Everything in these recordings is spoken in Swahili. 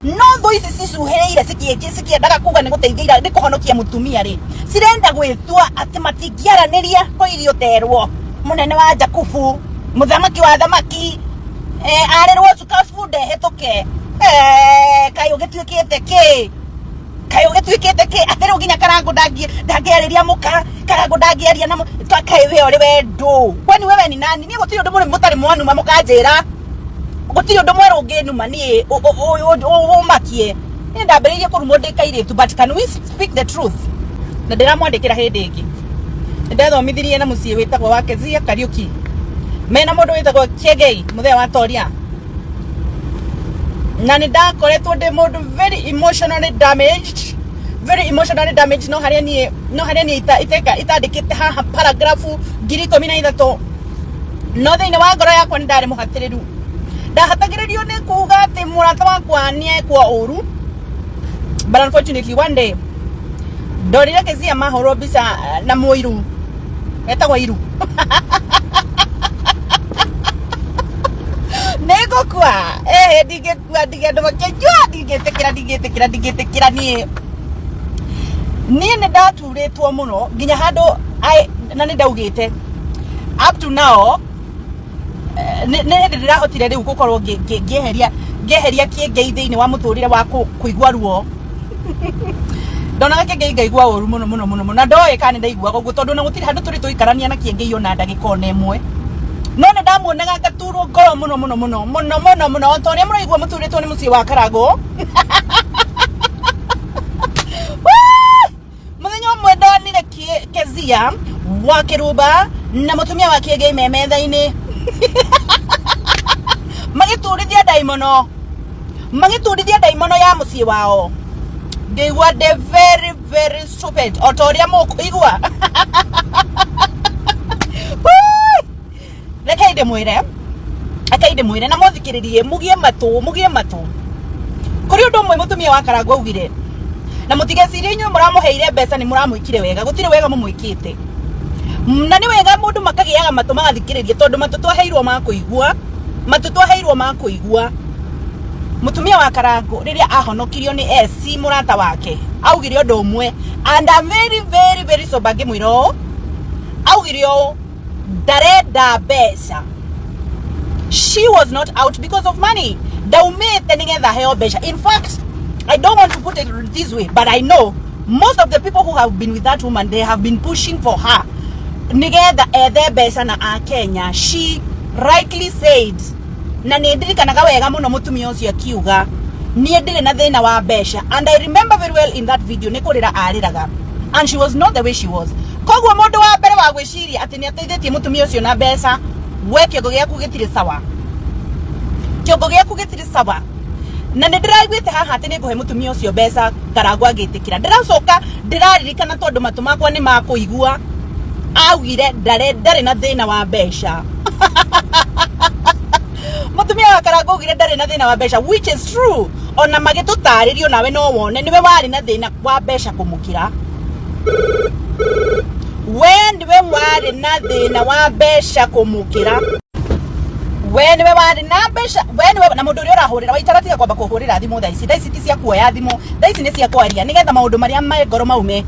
no voice cisuheire sikiendaga kuga niguteithia ni kuhonokia mutumia ri sirenda gwitwa ati matingiaraniria ko irio terwo munene wa Jakubu muthamaki wa thamaki arirwo cukabu ndehetuke kayo gituikite ki atero ginya karango ndagiariria muka karango ndagiaria na twakaiwe ori wendo kwani wewe ni nani ni gutiri undu mutari mwanu mamukanjira gutiri undu mweru nginuma ni makie ni ndambiririe kurumo ndikairitu but can we speak the truth na ndiramwandikira hindi ingi ndethomithirie na mucie witagwo Wangeci Kariuki mena mundu witagwo Ciugo muthea wa toria na ndakoretwo ndi mundu very emotionally damaged no haria ni itandikite haha paragrafu 13 no thiini wa ngoro yakwa ndari muhatiriru ndahatagiririo ni kuga ati murata wakwa ni ekwa uru but unfortunately one day ndorire kezia mahoro bisa na muiru etagwo iru nego kwa digendo makejua digetekira ni ndaturitwo muno ginya hando na ni ndaugite up to now ne ndirahotire riu gukorwo ngeheria kiengei thiini wa muturire wa kuigwa ruo ndona kiengei ngaigwa uru muno na ndoe kana ndaigwa gugu tondu na gutiri handu turi tuikarania na kiengei ona ndagika ona imwe no ne ndamuonaga ngaturo ngoro muno tondu muraigwa muturitwo ni mucie wa Karago muthenya umwe ndonire kezia wa Kiruba na mutumia wa Kiengei memethaini magiturithia daimono ya mucie wao they were the very stupid otoria mukuigwa akaide mwire na muthikiririe mugie matu kuri undu umwe mutumia wa Karago ugire na mutigecirie inyu muramuheire mbeca ni muramwikire wega gutire wega mumwikite na ni wega mundu makagiaga matu magathikiririe tondu matu twaheirwo makuigwa mutumia wa Karago riria ahonokirio ni SC murata wake augire undu umwe and I'm very sober ngimwiro augire ndarenda mbeca. She was not out because of money. Daumete nigetha heo mbeca. In fact, I don't want to put it this way, but I know most of the people who have been with that woman, they have been pushing for her. Nigetha ethe mbeca na a Kenya. She rightly said, na nindirikanaga wega muno mutumia ucio akiuga nie ndire na thina wa mbeca, and I remember very well in that video nikurira ariraga, and she was not the way she was. Kogwo mundu wa mbere wa gwiciria ati ni ateithitie mutumia ucio na mbeca, we kiongo giaku gitiri sawa na ndiraiguite haha ati ni nguhe mutumia ucio mbeca Karago agitikira ndiracoka ndiraririkana tondu matu makwa ni makuigua augire ndari na thina wa mbeca mutumia wa Karago augire ndari na thina wa mbeca, which is true. Ona magitutaririo nawe no wone niwe wari na thina wa mbeca kumukira when we wari na thina wa mbeca kumukira when we wari na mbeca when na mundu uri urahurira waitaratiga kwamba kuhurira thimu thaici ti cia kuoya thimu thaici ni cia kwaria nigetha maundu maria magoro maume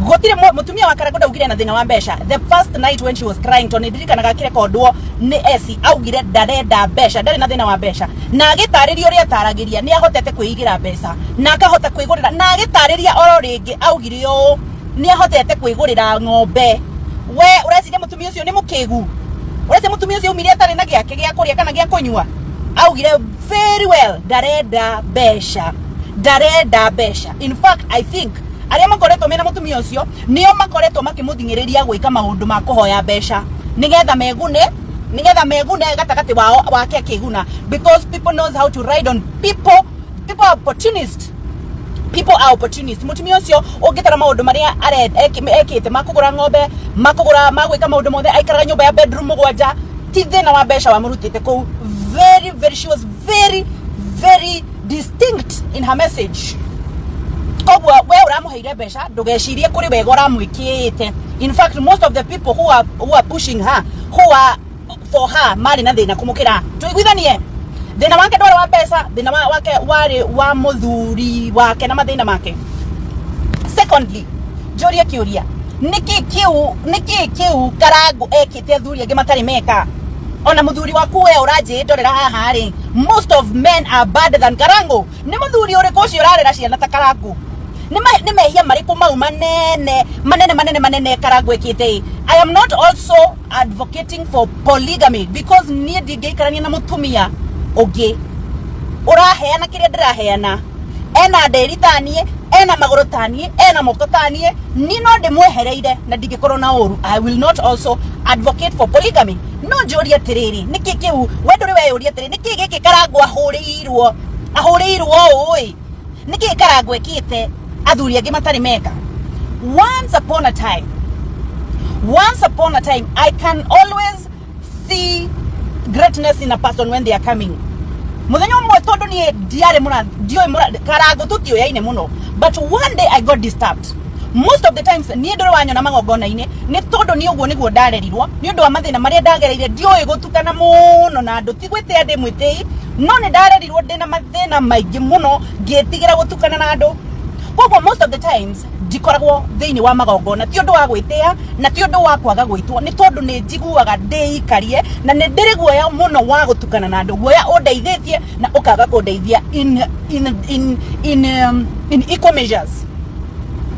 gutire mutumia wa Karago ndaugire na thina wa mbeca. The first night when she was crying to ndirikanaga kirekondwo ni SC augire ndarenda mbeca, ndari na thina wa mbeca, na agitariria uria ataragiria ni ahotete kwigira mbeca na akahota kwigurira, na agitariria oro ringi augire ni ahotete kwigurira ng'ombe. We ureciria mutumia ucio ni mukigu? Ureciria mutumia ucio umire atari na giake gia kuria kana gia kunywa? Augire very well ndarenda mbeca. In fact, I think aria makoretwo mena mutumia ucio nio makoretwo makimuthingiriria gwika maundu ma kuhoya mbeca nigetha megune gatagati wao wake akiguna, because people knows how to ride on people are opportunists. Mutumia ucio ungitara maundu maria ekite makugura ng'ombe, makugura magwika maundu mothe, aikara nyumba ya bedroom 7 ti thina wa mbeca wa murutite ku. She was very distinct in her message. Kogwa we uramuheire mbeca ndugecirie kuri wega uramwikite. In fact, most of the people who are pushing her, who are for her, mari na thina kumukira tuiguithanie Thina wake ndwari wa pesa, thina wake wari wa muthuri wake na mathina make. Secondly, Joria Kiuria, niki kiu Karangu ekite athuri angi matari meka. Ona muthuri waku we uraje ndorera haha ri, most of men are better than Karangu. Ni muthuri uriku ucio urarera ciana ta Karangu? Ni mehia mariku mau manene Karangu ekite. I am not also advocating for polygamy because nie ndingeikarania na mutumia oge uraheana kiria ndiraheana, ena nderi tanie, ena maguru tanie, ena moko tanie, ni no ndimwehereire na ndingikorwo na uru. I will not also advocate for polygamy. No Joria tiriri niki kiu wenduri we uria tiriri niki giki Karangu ahuriirwo oi niki Karangu ekite athuri angi matari meka. Once upon a time I can always see greatness in a person when they are coming. Muthenya umwe tondu ni diare muna dio Karangu tutio yaine muno, but one day I got disturbed. Most of the times ni ndoro wanyo na magogona ine ni tondu ni uguo niguo ndarerirwo ni undu wa mathina maria ndagereire dio gutukana muno na andu tigwite ande mwitei no ni ndarerirwo ndina mathina maingi muno ngitigira gutukana na andu. Kwa most of the times ndikoragwo thiini wa magogona ti undu wa gwitia na ti undu wa kwaga gwitwo, ni tondu ni njiguaga ndikarie na ni ndiri guoya muno wa gutukana na andu, guoya undeithĩtie na ukaga kundeithia in equal measures.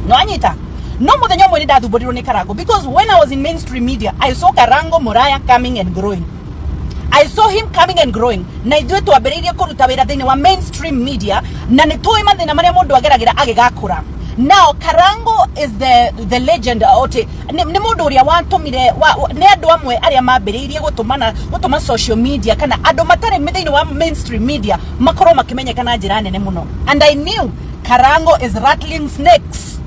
No anyita no muthenya umwe ni ndathumbũrirwo ni Karangu because when I was in mainstream media I saw Karangu Muraya coming and growing. I saw him coming and growing. Na ithuĩ twambĩrĩirie kũruta wĩra thĩinĩ wa mainstream media na nĩ tũĩ mathĩna marĩa mũndũ ageragĩra agĩgakũra. Now Karangu is the legend ote ni mundu uria watumire ni andu amwe aria mambiriirie gutuma social media kana andu matare mithiini wa mainstream media makorwo makimenyekana njira nene muno, and I knew Karangu is rattling snakes.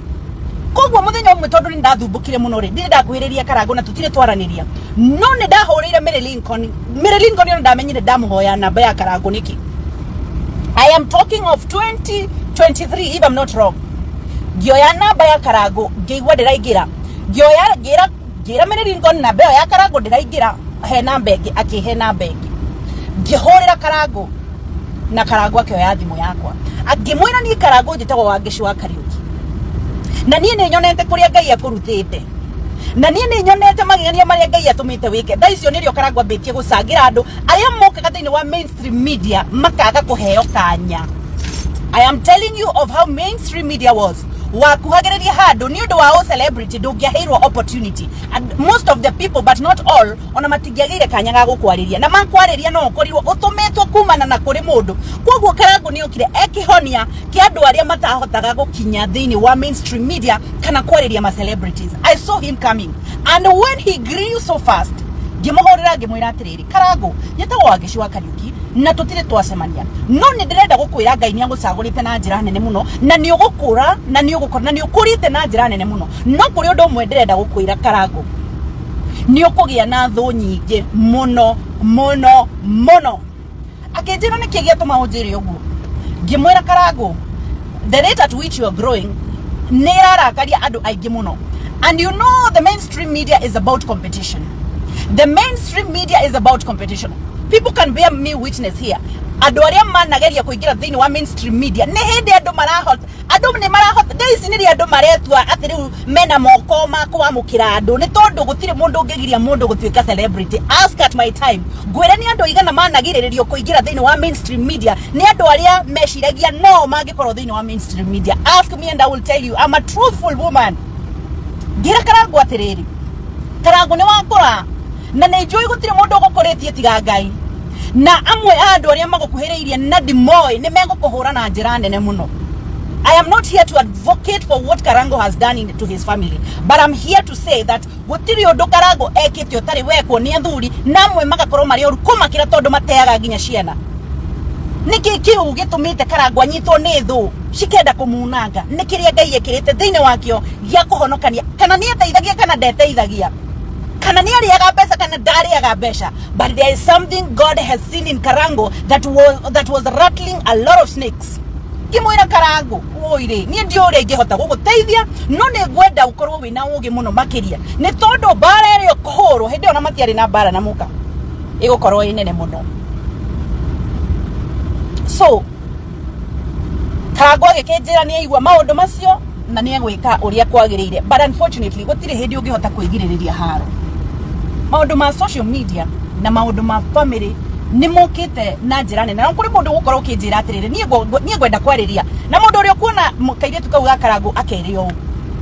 Kogwo muthenya umwe tondu ni ndathumbukire muno ri ndire ndakuhiriria Karangu na tutire twaraniria no ni ndahurire Mary Lincoln no ndamenyire ndamuhoya namba ya Karangu niki. I am talking of 2023 if I'm not wrong. Gioya namba ya Karangu ngeigua ndiraingira gira Mary Lincoln namba ya Karangu ndiraingira he namba ingi akihe namba ingi ngihurira Karangu na Karangu akioya thimu yakwa akimwira ni Karangu njitagwo Wangeci wa Kariuki na nie ni nyonete kuria Ngai akurutite na nie ni nyonete magegania maria Ngai atumite wike tha icio nirio Karangu ambitie gucangira andu aria mokaga thiini wa mainstream media makaga kuheo kanya. I am telling you of how mainstream media was. Wakuhagiriria handu ni undu wa celebrity ndungiaheirwo opportunity, and most of the people but not all ona matigiagire kanya ga gukwariria na makwariria no ukorirwo utumetwo kumana na kuri mundu. Kogwo Karangu ni ukire ekihonia ki andu aria matahotaga gukinya thiini wa mainstream media kana kwariria ma celebrities. I saw him coming, and when he grew so fast ngimuhorera ngimwira atiriri Karangu yetagwo Wangeci wa Kariuki na tutire twacemania no ni ndirenda gukwira Ngai ni agucagurite na njira nene muno na ni ugukura na ni ukurite na njira nene muno no kuri undu umwe ndirenda gukwira Karangu ni ukugia na thu nyingi muno akinjira ni kigia tuma unjire uguo ngimwira Karangu the rate at which you are growing ni rarakaria andu aingi muno, and you know the mainstream media is about competition. The mainstream media is about competition. People can bear me witness here. Andu aria manageria kuingira thiini wa mainstream media ni hindi andu marahota daisi ni andu maretua ati riu mena moko ma kwamukira andu ni tondu gutire mundu ungigiria mundu gutuika celebrity. Ask at my time gwira ni andu igana managiririo kuingira thiini wa mainstream media ni andu aria meshiragia no mangikorwo thiini wa mainstream media. Ask me and I will tell you I'm a truthful woman. Gira Karangu atiriri Karangu ni wakora na nejoi gutire mundu gukoretie tiga Ngai na amwe andu aria magukuhiriirie na ndimoi ni megukuhura na njira nene muno. I am not here to advocate for what Karangu has done to his family, but I'm here to say that gutire undu Karangu ekite utari wekwo ni athuri na amwe magakorwo mari oru kumakira tondu mateaga nginya ciana. Niki kiu gitumite Karangu anyitwo ni thu cikenda kumunanga ni kiria Ngai ekirite thiini wakio gia kuhonokania kana ni ateithagia kana ndeteithagia kana ni ariaga mbeca kana ndariaga mbeca, but there is something God has seen in Karangu that was rattling a lot of snakes. Kimwira Karangu oire ni ndio uri ingihota guguteithia no ni gwenda ukorwo wina ugi muno makiria ni tondu bara iri kuhoro hindi ona matiari na bara na muka igukorwo inene muno. So Karago agikejera ni aigua maundu macio na ni egwika uria kwagirire, but unfortunately gutire hindi ungihota kwigiriria haro. Maundu ma social media na maundu ma family ni mokite na njira nene, na kuri mundu gukorwo kinjira atiriri nie ngwenda kwariria na mundu uria kuona kairitu kau ga Karago akerio,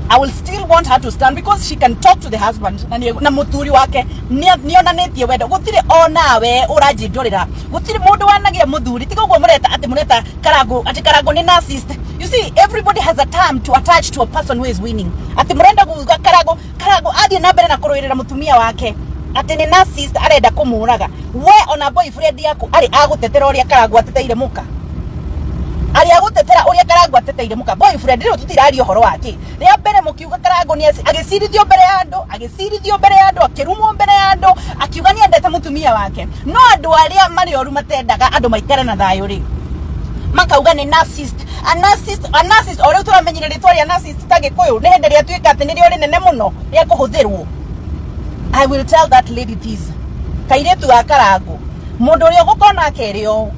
I will still want her to stand because she can talk to the husband na muthuri wake nionanetie wendo. Gutire onawe urajindorera, gutire mundu wanagia muthuri tiga uguo mureta Karago ati Karago ni narcissist. You see, everybody has a term to attach to a person who is winning. Ati murenda kuga Karago athie na mbere na kuruirira mutumia wake ati ni narcissist arenda kumuraga. We ona boyfriend yaku ari agutetera uria Karago ateteire muka, ari agutetera uria Karago ateteire muka. Boyfriend riu tutirari uhoro wake ria mbere mukiuga Karago ni agicirithio mbere ya andu akirumwo mbere ya andu akiuga ni endete mutumia wake. No andu aria mari oru matendaga andu maikare na thayo ri makauga ni narcissist. A narcissist ore turamenyire ritwa ria narcissist tagikuyu ni hindi ria tuika ati nirio rinene muno ria kuhuthirwo. I will tell that lady this, kairetu ga Karago mundu uria gukona akerio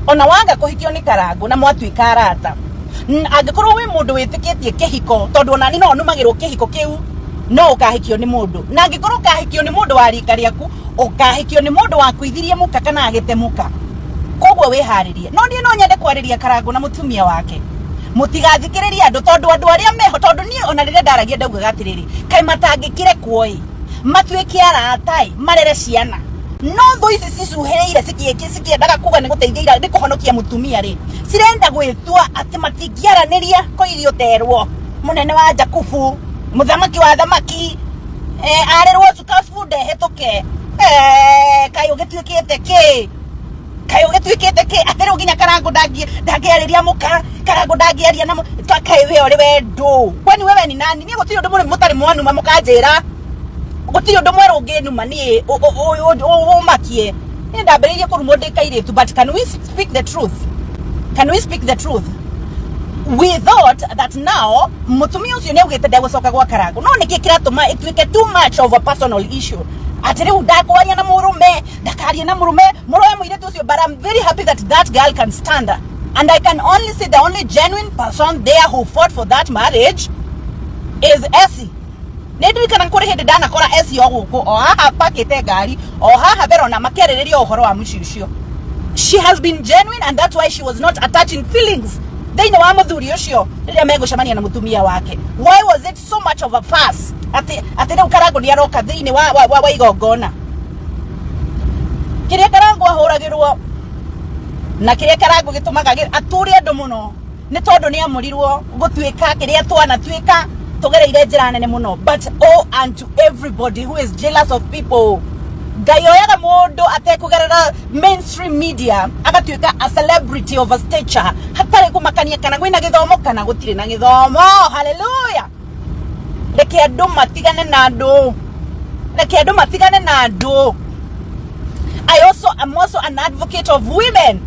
ona wanga kuhikio ni Karago na mwatuika arata, angikorwo wi mundu witikitie kihiko tondu ona ni no numagirwo kihiko kiu no ukahikio ni mundu, na angikorwo kahikio ni mundu wa rika riaku ukahikio ni mundu wa kuithirie muka kana agite muka. Koguo wiharirie. No nie no nyende kwariria Karago na mutumia wake, mutigathikiriria andu tondu andu aria meho, tondu nie ona riria ndaragia ndaugaga atiriri kai matangikire kuoi matuike aratai marere ciana no tho ici cicuhereire cikiendaga kuga ni guteithia ni kuhonokia mutumia ri cirenda gwitwa ati matingiaraniria koirio terwo munene wa Jakubu muthamaki wa thamaki arirwo cukabu ndehetuke kai ugituikite ki atero ginya Karago ndagiariria muka Karago ndagiaria na kai we ori wendo kwani wewe ni nani? Ni gutiri undu mutari mwanu mamukanjira gutiri undu mweru nginuma ni makie ni ndambiririe kurumo ndikairitu. But can we speak the truth? We thought that now mutumia ucio ni ugite ndegũcoka gwa Karago, no niki kiratuma ituike too much of a personal issue. Atiri udakwaria na murume ndakarie na murume muroe muiretu ucio. But I'm very happy that girl can stand, and I can only say the only genuine person there who fought for that marriage is Essie. Nedri kana nkore hindi dana kora Essie oguko o haha pakete gari o haha berona makereririo uhoro wa mushishio. She has been genuine, and that's why she was not attaching feelings Deine wa muthuri ucio riria megucemania na mutumia wake. Why was it so much of a fuss? Ati riu Karago ni aroka thiini wa igongona. Kiria Karago ahuragirwo na kiria Karago gitumaga aturi andu muno ni tondu ni amurirwo gutuika kiria twana tuika tugereire njira nene muno. But unto everybody who is jealous of people, gayoyaga mundu atekugerera mainstream media agatuika a celebrity of a stature hatari kumakania kana gwina githomo kana gutire na githomo. Hallelujah. Leke andu matigane na andu. I'm also an advocate of women.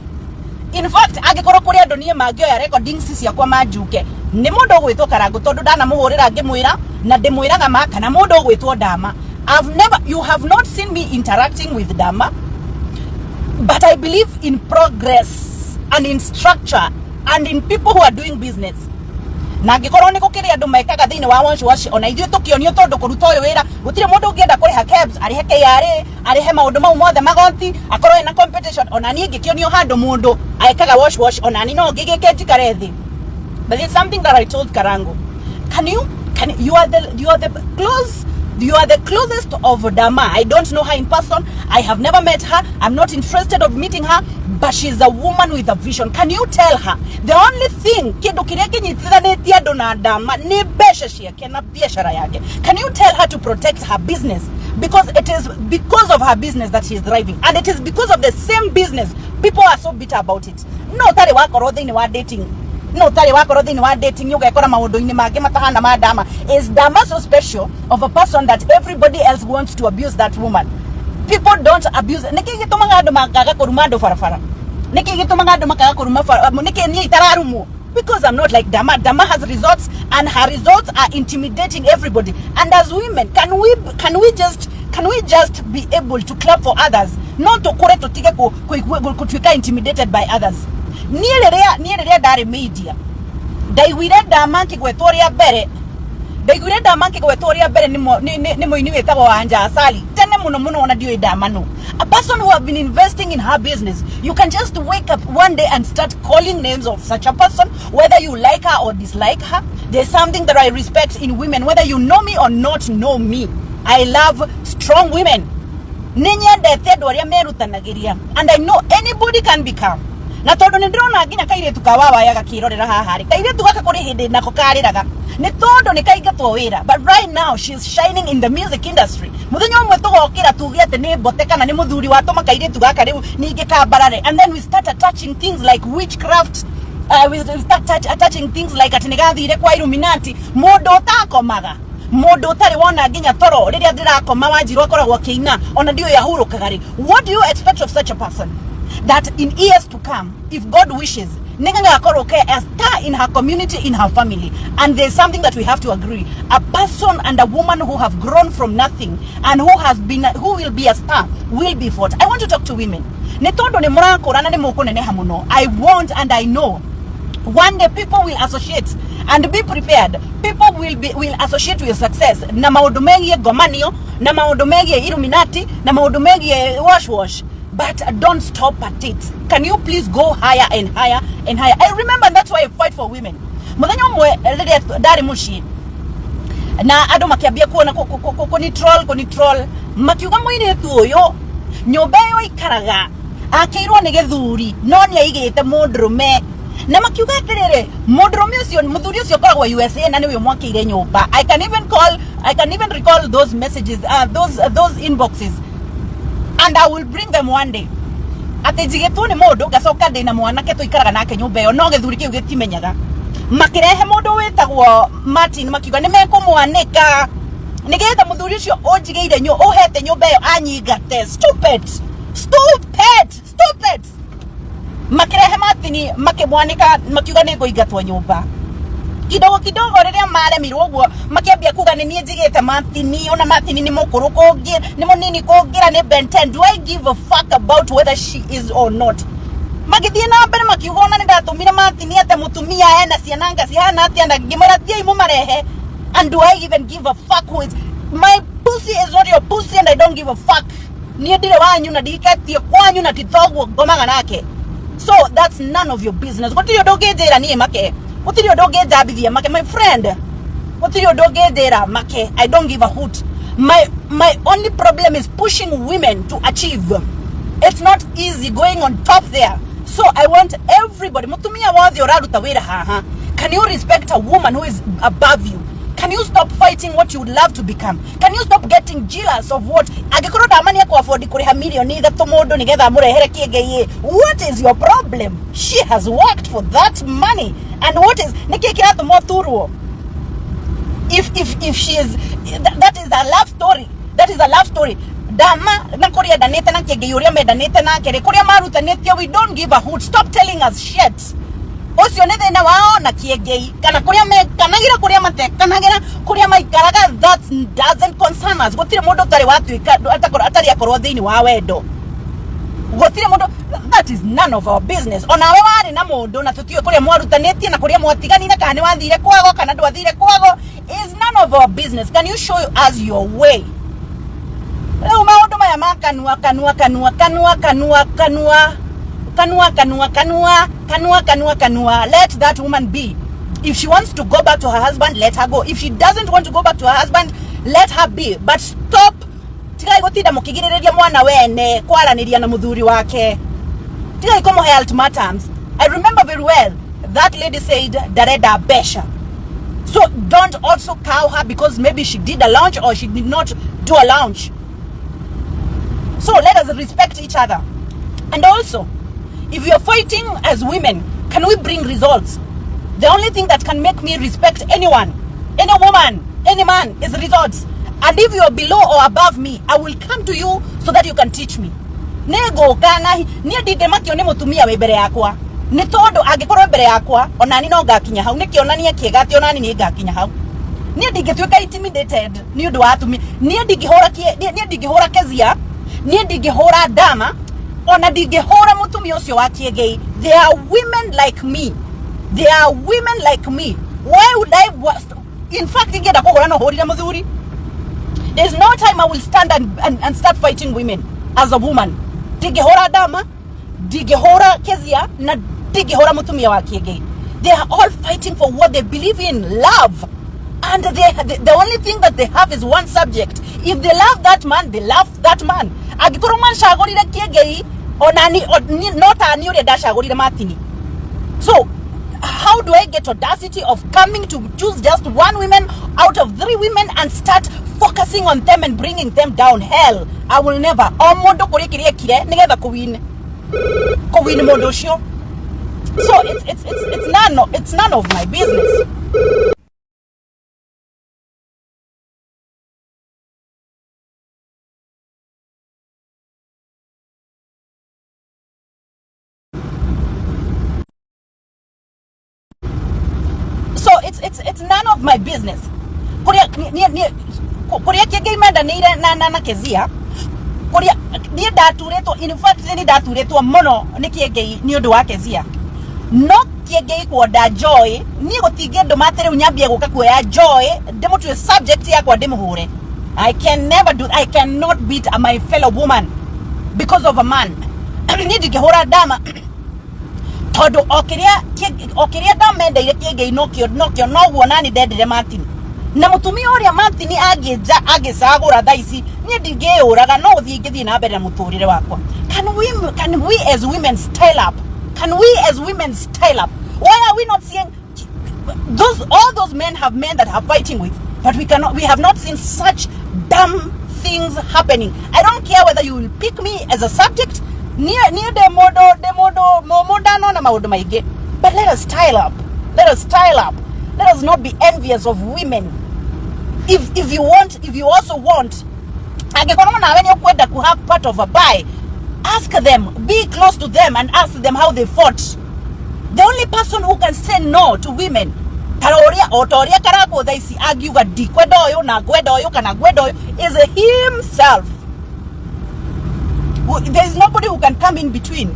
In fact, agikoro kuri andu nie magioya recordings cia kwa majuke ni mundu gwitwo Karago tondu ndana muhurira ngimwira na ndimwiraga ma kana mundu gwitwo Dama. You have not seen me interacting with Dama, but I believe in progress and in structure and in people who are doing business. Na ngikoro ni gukiri andu mekaga thiini wa Wangeci ona ithio tukionio tondu kuruta uyu wira gutire mundu ungienda kuriha cabs arihe KRA arihe maundu mau mothe magoti akorwo ina competition ona ni ngikionio handu mundu aikaga Wangeci ona ni no ngigike njikare thi. But it's something that I told Karago. You are the closest of Dama. I don't know her in person. I have never met her. I'm not interested of meeting her. But she's a woman with a vision. Can you tell her the only thing kindu kiria kinyitithanetie andu na Dama ni besha ciake na biashara yake? Can you tell her to protect her business? Because it is because of her business that she is thriving, and it is because of the same business people are so bitter about it. No tari wakoro thiini wa dating. You gekora maundu-ini mage matahana ma Dama. Is Dama so special of a person that everybody else wants to abuse that woman? People don't abuse. Niki gitumaga andu makaga kuruma andu farafara. Niki gitumaga andu makaga kuruma farafara. Niki ni itararumu. Because I'm not like Dama. Dama has results, and her results are intimidating everybody. And as women, can we just be able to clap for others? Not to kure to tige kutuika intimidated by others. nielerea ndari media ndaiguire ndama kigwetoria mbere ni moini wetagwo Wanja asali tene muno ona dio ndama no. A person who have been investing in her business, you can just wake up one day and start calling names of such a person, whether you like her or dislike her. There's something that I respect in women, whether you know me or not know me. I love strong women. And I know anybody can become. Na todo ndrona nginya kaire tukawawa yaga kirorera hahari kaire tugaka kuri hindi nako kariraga ni todo ni kaigatwo wira. But right now she's shining in the music industry. Muthenya umwe tugokira tugiete ni boteka na ni muthuri watuma kaire tugaka riu ningi kabarare, and then we start attaching things like witchcraft. We start attaching things like atinigathire kwa Illuminati. Mundu utakomaga mundu utari wona nginya toro riria ndirakoma wanjirwo akoragwo kiina ona ndio yahurukagari. What do you expect of such a person? That in years to come, if God wishes, Nenganga Akoroke a star in her community, in her family. And there's something that we have to agree. A person and a woman who have grown from nothing and who will be a star will be fought. I want to talk to women. I want and I know one day people will associate and be prepared. People will associate with success. Na maundu mengi gomanio, na maundu mengi Illuminati, na maundu mengi wash. But don't stop at it. Can you please go higher and higher and higher? I remember that's why I fight for women. Muthenya umwe dari mushi na ado makiambia kuona control makiuga mwine tu uyo nyobe yo ikaraga akirwo ni githuri no ni aigite mundrume na makiuga atirire mundrume ucio muthuri ucio koragwo USA na niwe mwakire nyumba. I can even recall those messages, those inboxes. And I will bring them one day. Ate jigetu ni mundu gacoka ndina mwanake tuikaraga nake nyumba yo no githuri kiu gitimenyaga makirehe mundu wetagwo Martin makiuga nimekumwanika nigetha muthuri ucio unjigeire nyu uhete nyumba yo anyingate. Stupid makirehe Martin makimwanika makiuga ni kuingatwo nyumba kidogo riria maremirwo guo makiambia kuga ni nie njigite Martin ona Martin ni mukuru kungira ni munini kungira ni Ben 10. Do I give a fuck about whether she is or not? Magithie na mbere makiuga ona ni ndatumire Martin ate mutumia ena ciananga cihana ati anda ngimarathia imu marehe. And do I even give a fuck who is my pussy is not your pussy and I don't give a fuck. Nie ndire wanyu na ndikatie kwanyu na titogwo ngomaga nake. So that's none of your business. What do you dogejera nie make? What do you dogejabithia make my friend? What do you dogejera make? I don't give a hoot. My only problem is pushing women to achieve. It's not easy going on top there. So I want everybody mutumia wathi oraruta wira haha. Can you respect a woman who is above you? Can you stop fighting what you would love to become? Can you stop getting jealous of what agikoro damani yako afford kuriha million ithatũ mundu nigetha amurehere kiengeye? What is your problem? She has worked for that money. And what is niki kiratu moturwo? If she is that is a love story. That is a love story. Dama na koria danete na kiengeye uria medanete na kere koria marutanete. We don't give a hoot. Stop telling us shit. Osio ne thina wao na kiengei kana kuria me kanagira kuria mate kanagira kuria maikaraga. That doesn't concern us. Gotire mundu tari watu atari akorwo thini wa wendo gotire mundu. That is none of our business. Ona we wari na mundu na tutiwe kuria mwarutanĩtie na kuria mwatigani na kana wathire kwago kana ndwathire kwago is none of our business. Can you show us your way? Leo maundu maya makanua kanua. Let that woman be. If she wants to go back to her husband, let her go. If she doesn't want to go back to her husband, let her be. But stop tigai gotida mukigirereria mwana wene kwaraniria na muthuri wake. Tigai komo ultimatums. I remember very well that lady said dareda besha. So don't also cow her because maybe she did a launch or she did not do a launch. So let us respect each other. And also, if we are fighting as women, can we bring results? The only thing that can make me respect anyone, any woman, any man is results. And if you are below or above me, I will come to you so that you can teach me. Nego kana nie dide makio ne mutumia we bere yakwa. Ni todo agikorwo bere yakwa onani no gakinya hau nikionania kiega ati onani ni gakinya hau. Nie digituika intimidated ni undu wa atumi. Nie digihora kezia, nie digihora dama. ona ndingĩhũra mũtumia ũcio wa kĩengei. There are women like me. There are women like me. Why would I in fact ingĩenda kũhũra no hũrire mũthuri. There's no time I will stand and start fighting women as a woman. Ndingĩhũra Dama, ndingĩhũra Kezia, na ndingĩhũra mũtumia wa kĩengei. They are all fighting for what they believe in, love. And the only thing that they have is one subject. If they love that man, they love that man. Angĩkorwo man cagũrire kĩengei, onani not ani ũrĩa ndacagũrire Martini. So, how do I get audacity of coming to choose just one woman out of 3 women and start focusing on them and bringing them down? Hell, I will never. O mũndũ kũrĩa kĩrĩa kire nĩgetha kũwin mũndũ ũcio. So it's none of my business. So it's none of my business. Kuria kĩengei mendanĩire na Kezia. Kuria niĩ ndaturetwo, in fact ni ndaturetwo mũno nĩ kĩengei nĩ ũndũ wa Kezia. No kĩengei kuonda Joy, niĩ gũtingĩ ndũ matĩrĩu nyambie gũka kuoya Joy ndĩmũtue subject yakwa ndĩmũhũre. I can never do. I cannot beat my fellow woman because of a man. Niĩ ndingĩhũra Dama tondu okiria ndamendeire kĩengei nokio noguo nani ndendire Martin. Na mũtumia ũrĩa Martin agĩcagũra thaa ici niĩ ndingĩũraga, no thiĩ na mbere na mũtũrĩre wakwa. Can we as women style up? Can we as women style up? Why are we not seeing all those men have men that are fighting with, but we have not seen such dumb things happening. I don't care whether you will pick me as a subject. Near the modo na maundu maige. But let us style up. Let us style up. Let us not be envious of women. If you also want, angĩkorwo nawe nĩ ũkwenda to have part of a pie, ask them, be close to them and ask them how they fought. The only person who can say no to women, otoria karako thaisi agiuga ndikwenda ũyũ na ngwenda ũyũ kana ngwenda ũyũ, is himself. There is nobody who can come in between.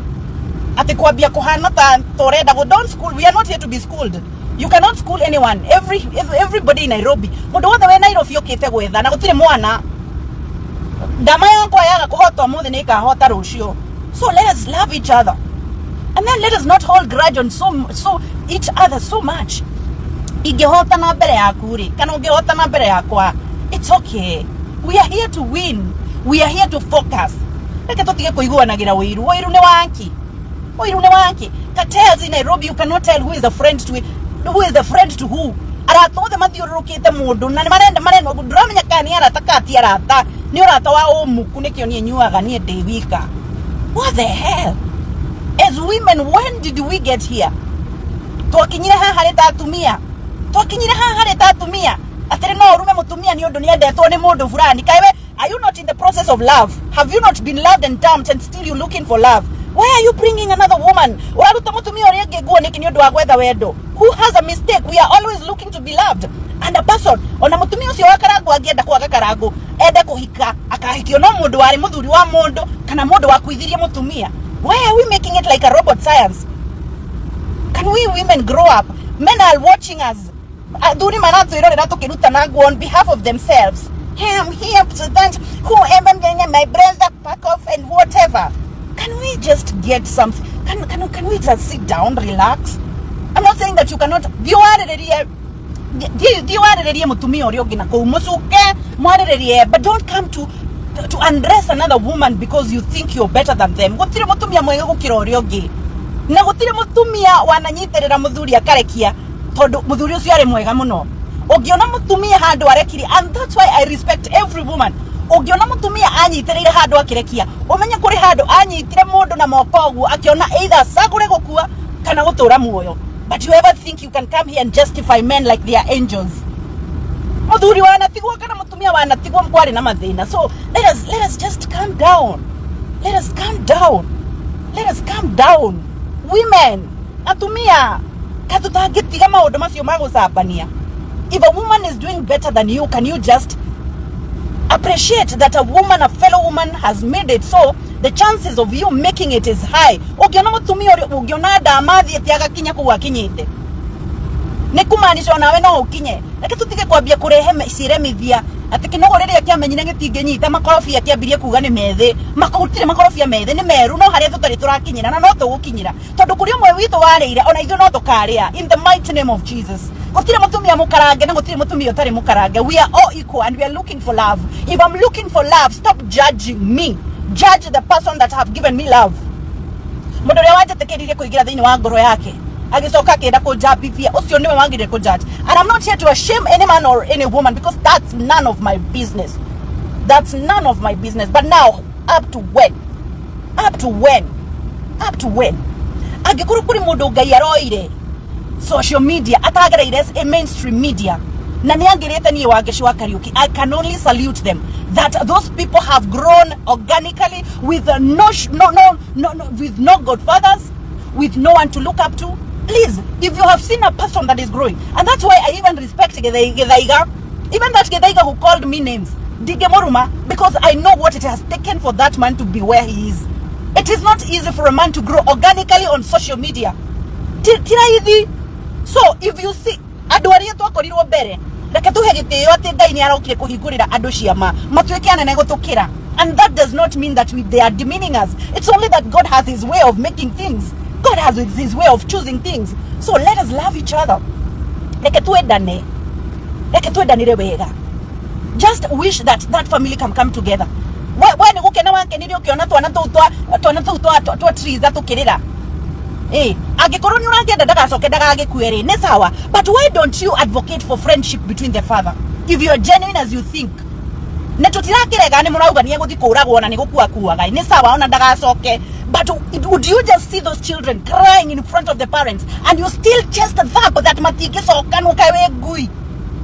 Ati kwambia kuhana ta toreda go, don't school. We are not here to be schooled. You cannot school anyone. Everybody in Nairobi. Mundu wothe we Nairobi okite gwetha na gutire mwana. Ndama yakwa yaga kuhota muthe ni ikahota rucio. So let us love each other. And then let us not hold grudge on so each other so much. Igehota na mbere yaku ri kana ungehota na mbere yakwa. It's okay. We are here to win. We are here to focus. Reke tutige kuiguanagira wiru ni wanki. Wiru ni wanki. Cartels in Nairobi, you cannot tell who is the friend to who. Aratothe mathiururukite mundu na marenda ndramenya kani aratakati arata ni urata wa umuku nikio ni nyuaga ni ndewika. What the hell? As women, when did we get here? Twakinyire haha reta atumia. Atire no urume mutumia ni undu ni endetwo ni mundu fulani. Kaiwe, are you not in the process of love? Have you not been loved and dumped and still you looking for love? Why are you bringing another woman? Uraruta mutumia uria ngeguo niki ni undu wa gwetha wendo. Who has a mistake? We are always looking to be loved. And a person, ona mutumia ucio wa karangu angienda kwaga karangu, ende kuhika, akahikio no mundu wari muthuri wa mundu kana mundu wa kuithiria mutumia. Why are we making it like a robot science? Can we women grow up? Men are watching us. Aduri manatu irorera tukiruta nangu on behalf of themselves. I'm here to that whoever my brother fuck off and whatever. Can we just get something? Can we just sit down, relax? I'm not saying that you cannot. But don't come to undress another woman because you think you're better than them. Gutire mutumia mwega gukira uria ungi. Na gutire mutumia wananyiterera muthuri akarekia tondu muthuri ucio ari mwega muno. Ungiona mutumia handu arekiri, and that's why I respect every woman. Ungiona mutumia anyiterera handu akirekia, umenye kuri handu anyitire mundu na moko guo akiona either sagure gukua kana gutura muoyo. But you ever think you can come here and justify men like they are angels? Muthuri wanatigwo kana mutumia wanatigwo mkwari na mathina. So let us just calm down. Let us calm down. Let us calm down. Women, atumia katutagitiga maundu macio magusabania. If a woman is doing better than you, can you just appreciate that a fellow woman has made it so the chances of you making it is high. Ukiona mutumia ukiona damathi etiaga kinya kuwa kinyite nikumanisha nawe no ukinye reke tutige kwambia kurehe ciremithia ati kinogo riria kiamenyire gitingenyita makorofia kiambirie kuga ni methe makutire makorofia methe ni meru no haria tutari turakinyira na no tugukinyira tondu kuri umwe witu warire ona ithu no tukaria in the mighty name of Jesus. Gutire mutumia mukarange na gutire mutumia utari mukarange. We are all equal and we are looking for love. If I'm looking for love, stop judging me. Judge the person that have given me love. Mundu ria wajetekeririe kuigira thiini wa ngoro yake agicoka kenda kujabithia ucio niwe wangire kujudge. And I'm not here to shame any man or any woman because that's none of my business. That's none of my business. But now, up to when? Up to when? Up to when? Agikuru kuri mundu ngai aroire social media atagereire a mainstream media na niangirete ni Wangeci wa Kariuki. I can only salute them that those people have grown organically with with no godfathers, with no one to look up to. Please, if you have seen a person that is growing, and that's why I even respect Gedaiga, even that Gedaiga who called me names, Digemoruma, because I know what it has taken for that man to be where he is. It is not easy for a man to grow organically on social media. So, if you see, aduari yetu akorirwo mbere, reke tuhe gitio ati Ngai ni arokire kuhingurira andu ciama, matuike anene gutukira. And that does not mean that they are demeaning us. It's only that God has his way of making things. God has his way of choosing things. So let us love each other. Reke tuendane wega. Just wish that that family can come together. When you can wanke ndio kiona twa trees that ukirira. Agikoro ni urangenda ndagacoke ndagagikuere ne sawa. But why don't you advocate for friendship between the father? If you are genuine as you think. Ne tutirakirega ni murauga ni eguthi kuragwo na ni gukuakuaga. Ne sawa ona ndagacoke. But would you just see those children crying in front of the parents and you still chest that matike so kanukawe gui?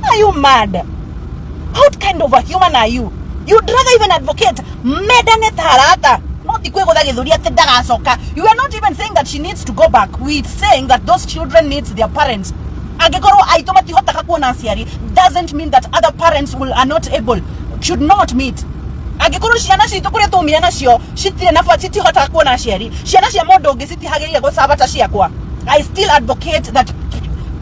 Are you mad? What kind of a human are you? You'd rather even advocate medane tarata. You are not even saying that she needs to go back. We're saying that those children need their parents. Doesn't mean that other parents are not able, should not meet. I still advocate that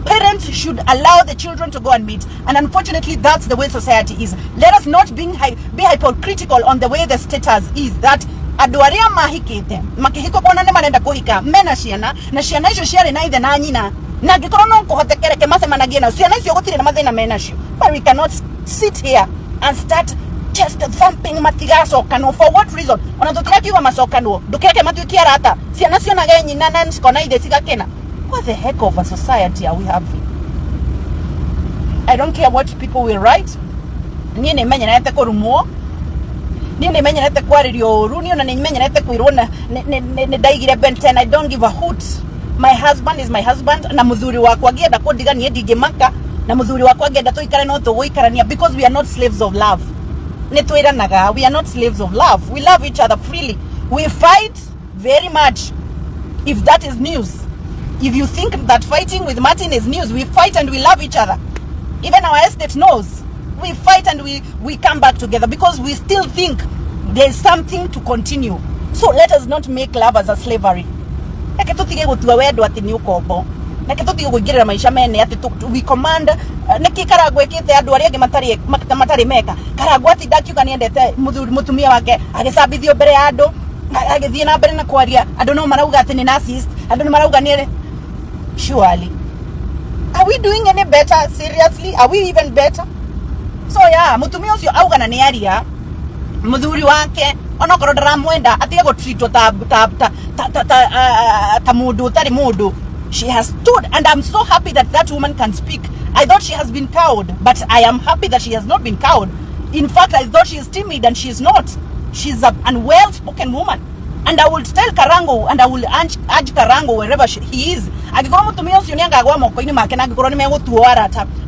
parents should allow the children to go and meet. And unfortunately, that's the way society is. Let us not be hypocritical on the way the status is. That aduaria mahikite makihiko kona ne marenda kuhika mena ciana na ciana icio ciari na ithe na nyina na ngikoro no kuhotekereke macemanagie na ciana icio gutire na mathina mena cio. But we cannot sit here and start just thumping matigacokanwo. For what reason? Ona tutikiuga macokanwo ndukireke matuikie arata ciana cionage nyina na cikona ithe cigakena. What the heck of a society are we having? I don't care what people will write. Nie ne menyenete kurumwo. Nie ne menyenete kwaririo runi ona ne menyenete kwirona ne daigire benten. I don't give a hoot. My husband is my husband na muthuri wakwa gienda kundigania ndigimaka na muthuri wakwa gienda tuikare no tuguikarania because we are not slaves of love. Ne twiranaga, we are not slaves of love. We love each other freely. We fight very much. If that is news. If you think that fighting with Martin is news, we fight and we love each other. Even our estate knows. We fight and we come back together because we still think there's something to continue. So let us not make love as a slavery. We command neki karagwe kite andu aria angi matari meka karagwa ti dakiuga ni endete mutumia wake agisabithio mbere ya andu agithie na mbere na kwaria andu no marauga ati ni narcissist andu ni marauga ni. Surely, are we doing any better? Seriously, are we even better? So yeah, mutumia ucio auga na ni aria muthuri wake onokorwo ndaramwenda atige go treat ta mundu tari mundu. She has stood, and I'm so happy that that woman can speak. I thought she has been cowed, but I am happy that she has not been cowed. In fact, I thought she is timid, and she is not. She's an well-spoken woman. And I will tell Karango, and I will urge Karango wherever he is.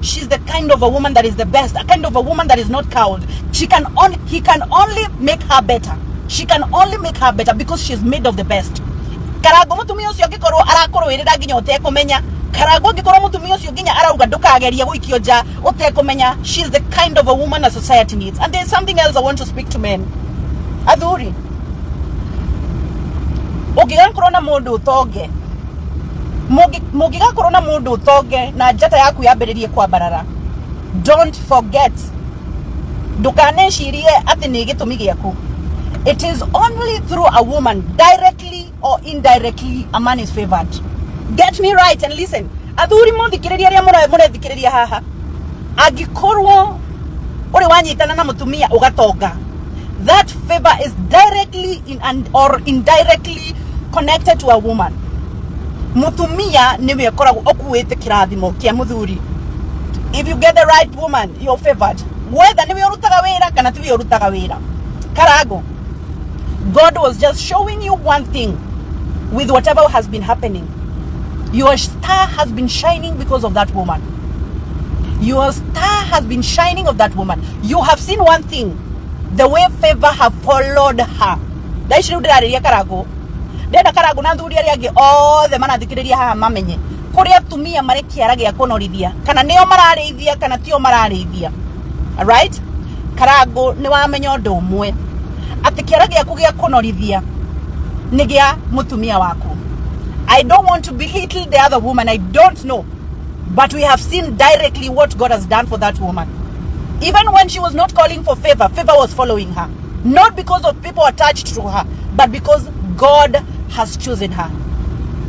She's the kind of a woman that is the best, a kind of a woman that is not cowed. He can only make her better. She can only make her better because she's made of the best. Karago mutumia ucio gikorwo arakorwirira ginya utekumenya karago gikorwo mutumia ucio ginya arauga ndukageria guikio nja utekumenya. She's the kind of a woman a society needs. And there's something else I want to speak to men. Adhuri, Ũngĩgakorwo na mũndũ ũtonge, mũngĩgakorwo na mũndũ ũtonge na njata yaku yambĩrĩrie kwambarara, don't forget, ndũkanecirie atĩ nĩ gĩtũmi gĩaku. It is only through a woman, directly or indirectly, a man is favored. Get me right and listen. Athuri mũthikĩrĩria arĩa mũrethikĩrĩria haha, angĩkorwo ũrĩ wanyitana na mũtumia ũgatonga, that favor is directly or indirectly connected to a woman. Mutumia niwe akoragwo okuĩte kĩrathimo kĩa mũthuri. If you get the right woman, you're favored. Whether niwe ũrutaga wĩra kana tiwe ũrutaga wĩra. Karago, God was just showing you one thing with whatever has been happening. Your star has been shining because of that woman. Your star has been shining of that woman. You have seen one thing, the way favor have followed her. Daishi ndĩrarĩria Karago. Ndenda Karago na thuri arĩa angĩ othe manathikĩrĩria haha mamenye. Kũrĩa atumia marĩ kĩara gĩa kũnorithia. Kana nĩo mararĩithia kana tio mararĩithia. Alright? Karago nĩ wamenya ũndũ ũmwe. Atĩ kĩara gĩaku gĩa kũnorithia nĩ gĩa mũtumia waku. I don't want to belittle the other woman. I don't know. But we have seen directly what God has done for that woman. Even when she was not calling for favor, favor was following her. Not because of people attached to her, but because God has chosen her.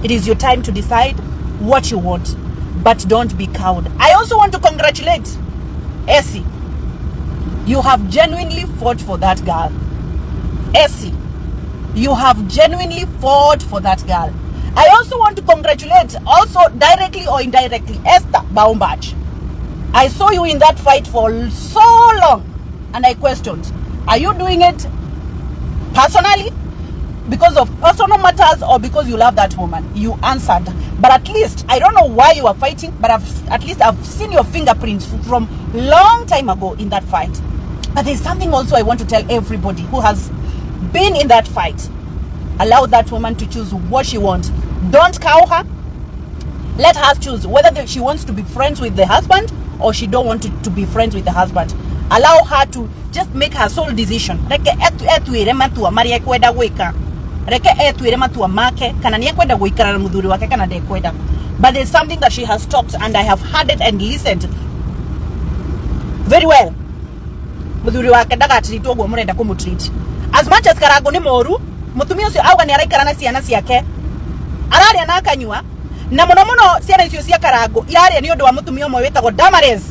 It is your time to decide what you want, but don't be cowed. I also want to congratulate Essie. You have genuinely fought for that girl. Essie, you have genuinely fought for that girl. I also want to congratulate, also directly or indirectly, Esther Baumbach. I saw you in that fight for so long, and I questioned, are you doing it personally, because of personal matters, or because you love that woman? You answered, but at least, I don't know why you are fighting, but at least I've seen your fingerprints from long time ago in that fight. But there's something also I want to tell everybody who has been in that fight. Allow that woman to choose what she wants. Don't cow her. Let her choose whether she wants to be friends with the husband or she don't want to be friends with the husband. Allow her to just make her sole decision. Reke etuire matua maria ekwenda gwika. Reke etuire matua make kana ni ekwenda gwikara na muthuri wake kana ndekwenda. But there's something that she has talked, and I have heard it and listened very well. Muthuri wake ndagatritwo gwo murenda kumutreat. As much as Karago ni moru, mutumia ucio auga ni araikara na ciana ciake, araria na akanyua, na muno muno ciana icio cia Karago iraria ni undu wa mutumia umwe wetagwo Damaris.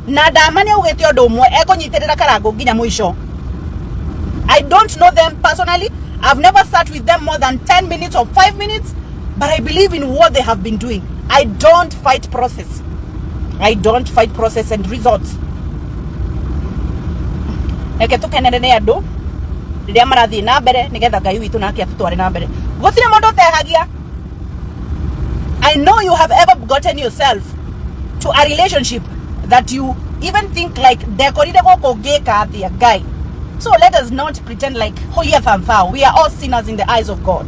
Na Damani augete undu umwe ekunyitirira Karago nginya mwisho. I don't know them personally. I've never sat with them more than 10 minutes or 5 minutes, but I believe in what they have been doing. I don't fight process. I don't fight process and results. Eke tukenere andu riria marathii na mbere nigetha Ngai witu nake atutware na mbere. Gutire mundu tehagia. I know you have ever gotten yourself to a relationship that you even think like dekorire goko geka atia guy. So let us not pretend like holier than thou. We are all sinners in the eyes of God.